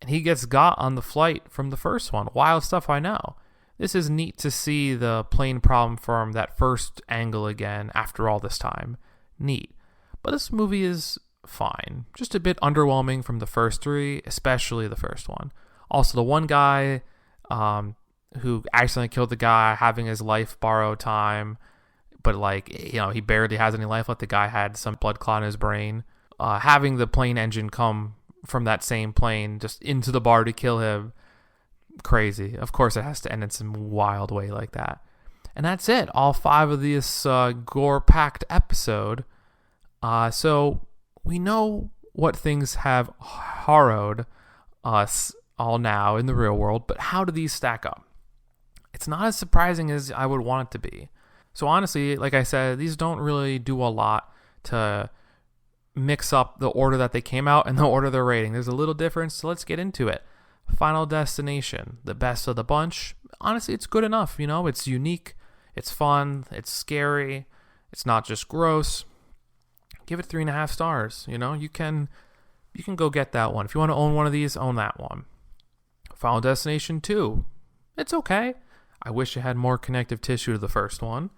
he gets got on the flight from the first one. Wild stuff, I know. This is neat to see the plane problem from that first angle again after all this time. Neat. But this movie is fine. Just a bit underwhelming from the first three, especially the first one. Also, the one guy who accidentally killed the guy, having his life borrowed time, but he barely has any life left. The guy had some blood clot in his brain. Having the plane engine come from that same plane just into the bar to kill him, crazy. Of course, it has to end in some wild way like that. And that's it. All 5 of this gore-packed episode. So we know what things have harrowed us all now in the real world, but how do these stack up? It's not as surprising as I would want it to be. So honestly, like I said, these don't really do a lot to mix up the order that they came out and the order they're rating. There's a little difference, so let's get into it. Final Destination, the best of the bunch. Honestly, it's good enough. It's unique, it's fun, it's scary, it's not just gross. Give it 3.5 stars. You can go get that one. If you want to own one of these, own that one. Final Destination 2, it's okay. I wish it had more connective tissue to the first one.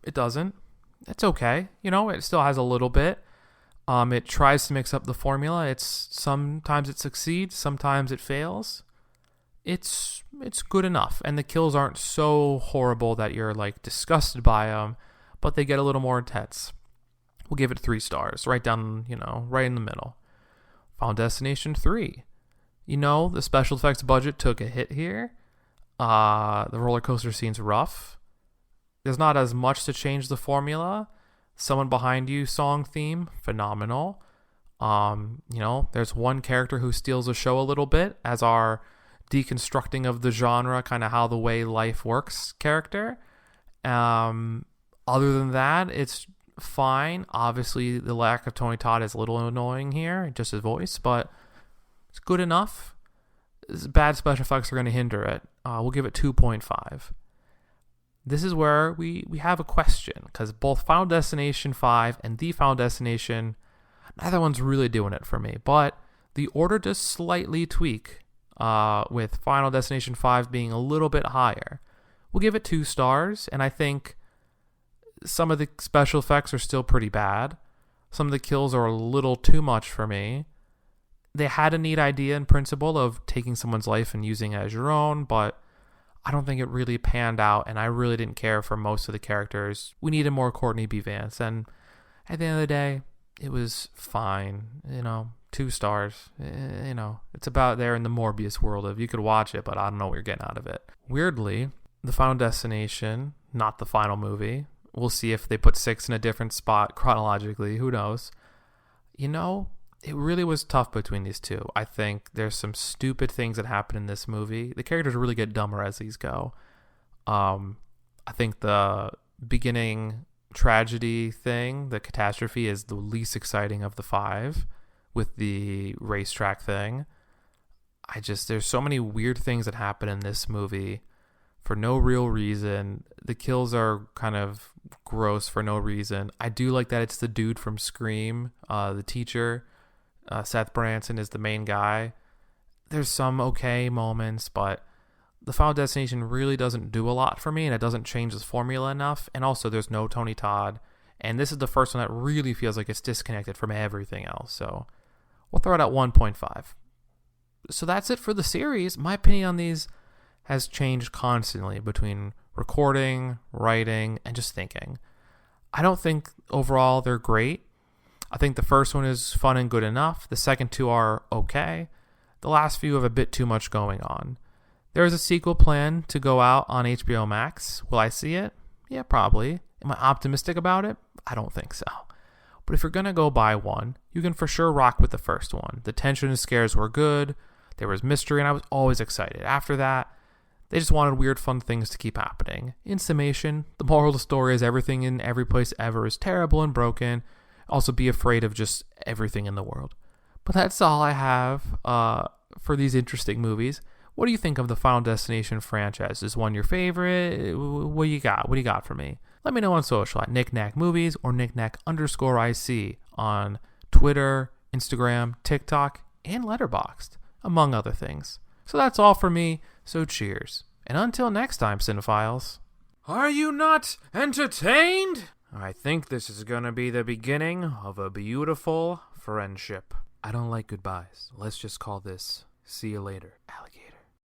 It doesn't. It's okay. It still has a little bit. It tries to mix up the formula. Sometimes it succeeds, sometimes it fails. It's good enough, and the kills aren't so horrible that you're disgusted by them, but they get a little more intense. We'll give it 3 stars, right down, right in the middle. Final Destination 3. The special effects budget took a hit here. The roller coaster scene's rough. There's not as much to change the formula. Someone Behind You song theme, phenomenal. There's one character who steals the show a little bit as our deconstructing of the genre, kind of how the way life works character. Other than that, it's fine. Obviously, the lack of Tony Todd is a little annoying here, just his voice, but it's good enough. Bad special effects are going to hinder it. We'll give it 2.5. This is where we have a question, because both Final Destination 5 and The Final Destination, neither one's really doing it for me, but the order does slightly tweak, with Final Destination 5 being a little bit higher. We'll give it 2 stars, and I think some of the special effects are still pretty bad. Some of the kills are a little too much for me. They had a neat idea in principle of taking someone's life and using it as your own, but I don't think it really panned out, and I really didn't care for most of the characters. We needed more Courtney B. Vance, and at the end of the day, it was fine. 2 stars. It's about there in the Morbius world of you could watch it, but I don't know what you're getting out of it. Weirdly, The Final Destination, not the final movie. We'll see if they put 6 in a different spot chronologically. Who knows? It really was tough between these two. I think there's some stupid things that happen in this movie. The characters really get dumber as these go. I think the beginning tragedy thing, the catastrophe, is the least exciting of the 5 with the racetrack thing. There's so many weird things that happen in this movie for no real reason. The kills are kind of gross for no reason. I do like that it's the dude from Scream, the teacher. Seth Branson is the main guy. There's some okay moments, but the Final Destination really doesn't do a lot for me, and it doesn't change this formula enough. And also, there's no Tony Todd. And this is the first one that really feels like it's disconnected from everything else. So we'll throw it at 1.5. So that's it for the series. My opinion on these has changed constantly between recording, writing, and just thinking. I don't think overall they're great. I think the first one is fun and good enough. The second two are okay. The last few have a bit too much going on. There is a sequel planned to go out on HBO Max. Will I see it? Yeah, probably. Am I optimistic about it? I don't think so. But if you're going to go buy one, you can for sure rock with the first one. The tension and scares were good. There was mystery, and I was always excited. After that, they just wanted weird, fun things to keep happening. In summation, the moral of the story is everything in every place ever is terrible and broken. Also, be afraid of just everything in the world. But that's all I have for these interesting movies. What do you think of the Final Destination franchise? Is one your favorite? What do you got? What do you got for me? Let me know on social at knickknackmovies or knickknack_IC on Twitter, Instagram, TikTok, and Letterboxd, among other things. So that's all for me, so cheers. And until next time, cinephiles. Are you not entertained? I think this is going to be the beginning of a beautiful friendship. I don't like goodbyes. Let's just call this see you later, alligator.